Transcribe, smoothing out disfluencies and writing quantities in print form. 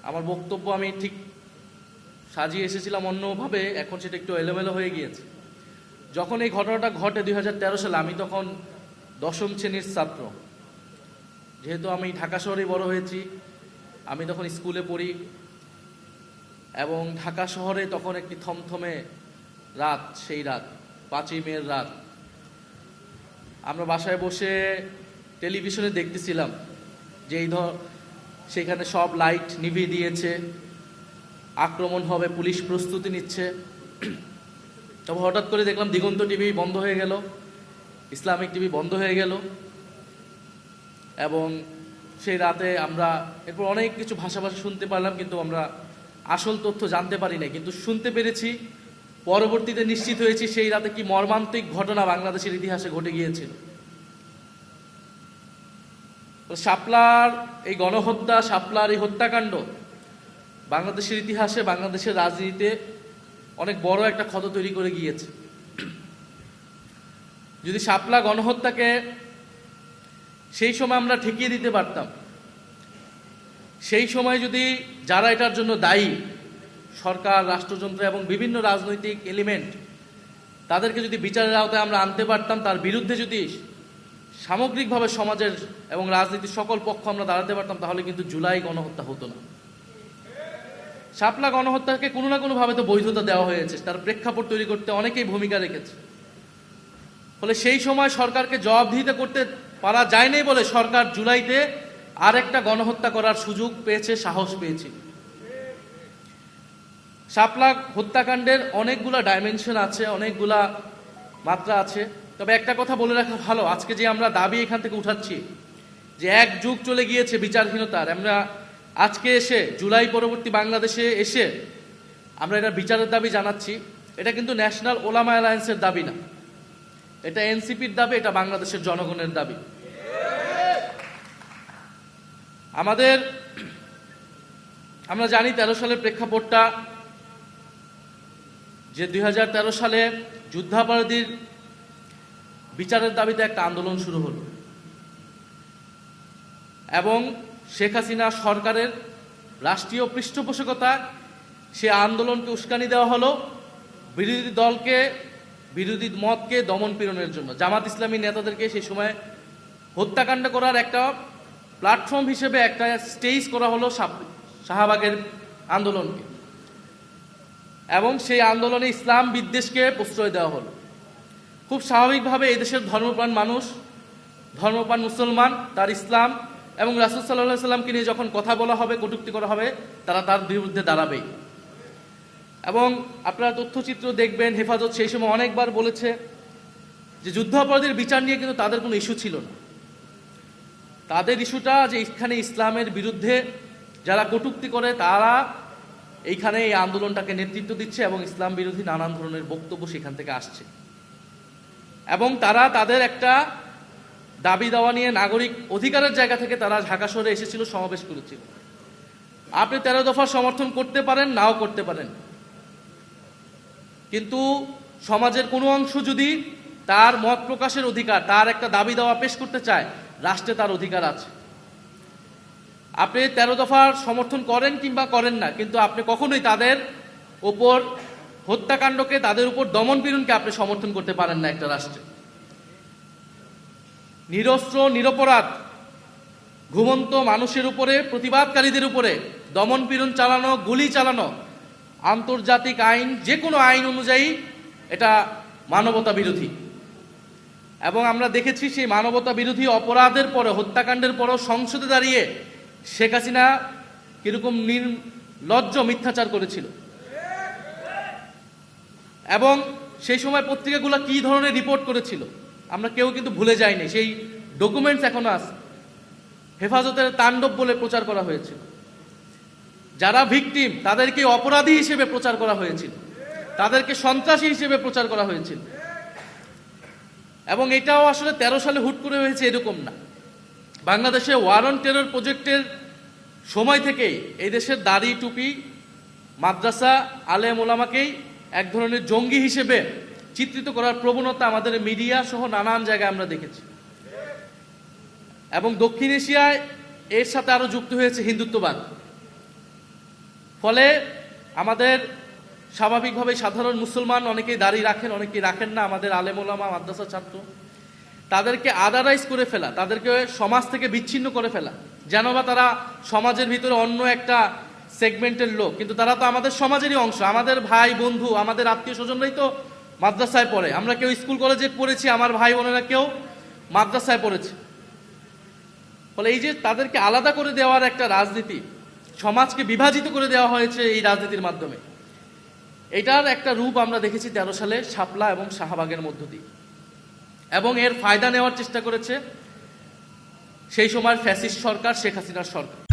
আমার বক্তব্য আমি ঠিক সাজিয়ে এসেছিলাম অন্যভাবে, এখন সেটা একটু এলোমেলো হয়ে গিয়েছে। যখন এই ঘটনাটা ঘটে 2013 সালে, আমি তখন দশম শ্রেণীর ছাত্র। যেহেতু আমি ঢাকা শহরেই বড় হয়েছি, আমি তখন স্কুলে পড়ি এবং ঢাকা শহরে তখন একটি থমথমে রাত, সেই রাত 5ই মের রাত। আমরা বাসায় বসে টেলিভিশনে দেখতেছিলাম যে সেখানে সব লাইট নিভিয়ে দিয়েছে, আক্রমণ হবে, পুলিশ প্রস্তুতি নিচ্ছে। তবে হঠাৎ করে দেখলাম দিগন্ত টিভি বন্ধ হয়ে গেল, ইসলামিক টিভি বন্ধ হয়ে গেল এবং সেই রাতে আমরা এরপর অনেক কিছু ভাষা শুনতে পারলাম, কিন্তু আমরা আসল তথ্য জানতে পারি না। কিন্তু শুনতে পেরেছি, পরবর্তীতে নিশ্চিত হয়েছি সেই রাতে কি মর্মান্তিক ঘটনা বাংলাদেশের ইতিহাসে ঘটে গিয়েছিল। শাপলার এই গণহত্যা, শাপলার এই হত্যাকাণ্ড বাংলাদেশের ইতিহাসে, বাংলাদেশের রাজনীতিতে অনেক বড় একটা ক্ষত তৈরি করে গিয়েছে। যদি শাপলা গণহত্যাকে সেই সময় আমরা ঠেকিয়ে দিতে পারতাম, সেই সময় যদি যারা এটার জন্য দায়ী, সরকার, রাষ্ট্রযন্ত্র এবং বিভিন্ন রাজনৈতিক এলিমেন্ট, তাদেরকে যদি বিচারের আওতায় আমরা আনতে পারতাম, তার বিরুদ্ধে যদি সামগ্রিকভাবে সমাজের এবং রাজনীতির সকল পক্ষ আমরা দাঁড়াতে পারতাম, তাহলে কিন্তু জুলাই গণহত্যা হতো না। শাপলা গণহত্যাকে কোনো না কোনোভাবে তো বৈধতা দেওয়া হয়েছে, তার প্রেক্ষাপট তৈরি করতে অনেকেই ভূমিকা রেখেছে। ফলে সেই সময় সরকারকে জবাবদিহিতা করতে পারা যায়নি বলে সরকার জুলাইতে আরেকটা গণহত্যা করার সুযোগ পেয়েছে, সাহস পেয়েছে। শাপলা হত্যাকাণ্ডের অনেকগুলা ডাইমেনশন আছে, অনেকগুলা মাত্রা আছে। তবে একটা কথা বলে রাখা ভালো, আজকে যে আমরা দাবি এখান থেকে উঠাচ্ছি যে এক যুগ চলে গিয়েছে বিচারহীনতার, আমরা আজকে এসে জুলাই পরবর্তী বাংলাদেশে এসে আমরা এটা বিচারের দাবি জানাচ্ছি, এটা কিন্তু ন্যাশনাল ওলামা অ্যালায়েন্সের দাবি না, এটা এনসিপির দাবি, এটা বাংলাদেশের জনগণের দাবি। আমরা জানি 13 সালের প্রেক্ষাপটটা, যে 2013 সালে যুদ্ধাপরাধীর বিচারের দাবিতে একটা আন্দোলন শুরু হলো এবং শেখ হাসিনা সরকারের রাষ্ট্রীয় পৃষ্ঠপোষকতায় সে আন্দোলনকে উস্কানি দেওয়া হলো বিরোধী দলকে, বিরোধী মতকে দমন পীড়নের জন্য। জামাত ইসলামী নেতাদেরকে সেই সময় হত্যাকাণ্ড করার একটা প্ল্যাটফর্ম হিসেবে একটা স্টেজ করা হলো শাহবাগের আন্দোলনকে, এবং সেই আন্দোলনে ইসলাম বিদ্বেষকে প্রশ্রয় দেওয়া হলো। খুব স্বাভাবিকভাবে এই দেশের ধর্মপ্রাণ মানুষ, ধর্মপ্রাণ মুসলমান, তার ইসলাম এবং রাসূল সাল্লাল্লাহু আলাইহি সাল্লামকে নিয়ে যখন কথা বলা হবে, কটূক্তি করা হবে, তারা তার বিরুদ্ধে দাঁড়াবেই। এবং আপনারা তথ্যচিত্র দেখবেন, হেফাজত সেই সময় অনেকবার বলেছে যে যুদ্ধাপরাধীর বিচার নিয়ে কিন্তু তাদের কোনো ইস্যু ছিল না। তাদের ইস্যুটা যে এখানে ইসলামের বিরুদ্ধে যারা কটূক্তি করে তারা এইখানে এই আন্দোলনটাকে নেতৃত্ব দিচ্ছে এবং ইসলাম বিরোধী নানান ধরনের বক্তব্য সেখান থেকে আসছে, এবং তারা তাদের একটা দাবি দাওয়া নিয়ে নাগরিক অধিকারের জায়গা থেকে তারা ঢাকা শহরে এসেছিল, সমাবেশ করেছিল। আপনি 13 দফা সমর্থন করতে পারেন, নাও করতে পারেন, কিন্তু সমাজের কোনো অংশ যদি তার মত প্রকাশের অধিকার, তার একটা দাবি দাওয়া পেশ করতে চায়, রাষ্ট্রে তার অধিকার আছে। আপনি 13 দফার সমর্থন করেন কিংবা করেন না, কিন্তু আপনি কখনোই তাদের ওপর হত্যাকাণ্ডকে, তাদের উপর দমন পীড়নকে আপনি সমর্থন করতে পারেন না একটা রাষ্ট্রে। নিরস্ত্র নিরপরাধ ঘুমন্ত মানুষের উপরে, প্রতিবাদকারীদের উপরে দমন পীড়ন চালানো, গুলি চালানো আন্তর্জাতিক আইন, যে কোনো আইন অনুযায়ী এটা মানবতা বিরোধী। এবং আমরা দেখেছি সেই মানবতা বিরোধী অপরাধের পরে, হত্যাকাণ্ডের পরও সংসদে দাঁড়িয়ে শেখ হাসিনা কিরকম নির্লজ্জ মিথ্যাচার করেছিল, এবং সেই সময় পত্রিকাগুলো কি ধরনের রিপোর্ট করেছিল আমরা কেউ কিন্তু ভুলে যাইনি। সেই ডকুমেন্টস এখনো আছে। হেফাজতের তাণ্ডব বলে প্রচার করা হয়েছিল, যারা ভিকটিম তাদেরকে অপরাধী হিসেবে প্রচার করা হয়েছিল, তাদেরকে সন্ত্রাসী হিসেবে প্রচার করা হয়েছিল। এবং এটাও আসলে 13 সালে হুট করে হয়েছে এরকম না। বাংলাদেশে ওয়ার অন টেরর প্রজেক্টের সময় থেকেই এই দেশের দাড়ি টুপি, মাদ্রাসা, আলেম ওলামাকেই এক ধরনের জঙ্গি হিসেবে চিত্রিত করার প্রবণতা আমাদের মিডিয়া সহ নানান জায়গায় আমরা দেখেছি। এবং দক্ষিণ এশিয়ায় এর সাথে আরো যুক্ত হয়েছে হিন্দুত্ববাদ। ফলে আমাদের স্বাভাবিকভাবে সাধারণ মুসলমান অনেকেই দাড়ি রাখেন, অনেকেই রাখেন না, আমাদের আলেম ওলামা মাদ্রাসা ছাত্র, তাদেরকে আদারাইজ করে ফেলা, তাদেরকে সমাজ থেকে বিচ্ছিন্ন করে ফেলা, যেন বা তারা সমাজের ভিতরে অন্য একটা সেগমেন্টের লোক, কিন্তু তারা তো আমাদের সমাজেরই অংশ, আমাদের ভাই বন্ধু, আমাদের আত্মীয় স্বজনরাই তো মাদ্রাসায় পড়ে। আমরা কেউ স্কুল কলেজে পড়েছি, আমার ভাই বোনেরা কেউ মাদ্রাসায় পড়েছে। ফলে এই যে তাদেরকে আলাদা করে দেওয়ার একটা রাজনীতি, সমাজকে বিভাজিত করে দেওয়া হয়েছে এই রাজনীতির মাধ্যমে, এটার একটা রূপ আমরা দেখেছি 13 সালে শাপলা এবং শাহবাগের মধ্য দিয়ে, এবং এর ফায়দা নেওয়ার চেষ্টা করেছে সেই সময় ফ্যাসিস্ট সরকার, শেখ হাসিনার সরকার।